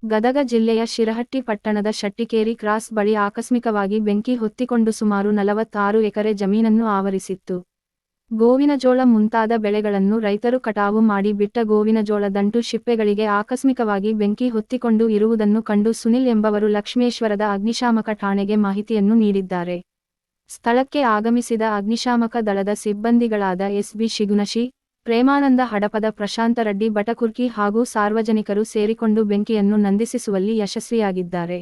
ಗದಗ ಜಿಲ್ಲೆಯ ಶಿರಹಟ್ಟಿ ಪಟ್ಟಣದ ಶೆಟ್ಟಿಕೇರಿ ಕ್ರಾಸ್ ಬಳಿ ಆಕಸ್ಮಿಕವಾಗಿ ಬೆಂಕಿ ಹೊತ್ತಿಕೊಂಡು ಸುಮಾರು 46 ಎಕರೆ ಜಮೀನನ್ನು ಆವರಿಸಿತ್ತು. ಗೋವಿನಜೋಳ ಮುಂತಾದ ಬೆಳೆಗಳನ್ನು ರೈತರು ಕಟಾವು ಮಾಡಿ ಬಿಟ್ಟ ಗೋವಿನಜೋಳ ದಂಟು ಶಿಪ್ಪೆಗಳಿಗೆ ಆಕಸ್ಮಿಕವಾಗಿ ಬೆಂಕಿ ಹೊತ್ತಿಕೊಂಡು ಇರುವುದನ್ನು ಕಂಡು ಸುನಿಲ್ ಎಂಬವರು ಲಕ್ಷ್ಮೇಶ್ವರದ ಅಗ್ನಿಶಾಮಕ ಠಾಣೆಗೆ ಮಾಹಿತಿಯನ್ನು ನೀಡಿದ್ದಾರೆ. ಸ್ಥಳಕ್ಕೆ ಆಗಮಿಸಿದ ಅಗ್ನಿಶಾಮಕ ದಳದ ಸಿಬ್ಬಂದಿಗಳಾದ ಎಸ್.ಬಿ. ಶಿಗುನಶಿ, ಪ್ರೇಮಾನಂದ ಹಡಪದ, ಪ್ರಶಾಂತ ರೆಡ್ಡಿ ಬಟಕುರ್ಕಿ ಹಾಗೂ ಸಾರ್ವಜನಿಕರು ಸೇರಿಕೊಂಡು ಬೆಂಕಿಯನ್ನು ನಂದಿಸುವಲ್ಲಿ ಯಶಸ್ವಿಯಾಗಿದ್ದಾರೆ.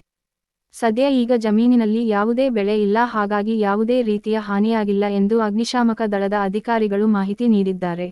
ಸದ್ಯ ಈಗ ಜಮೀನಿನಲ್ಲಿ ಯಾವುದೇ ಬೆಳೆ ಇಲ್ಲ, ಹಾಗಾಗಿ ಯಾವುದೇ ರೀತಿಯ ಹಾನಿಯಾಗಿಲ್ಲ ಎಂದು ಅಗ್ನಿಶಾಮಕ ದಳದ ಅಧಿಕಾರಿಗಳು ಮಾಹಿತಿ ನೀಡಿದ್ದಾರೆ.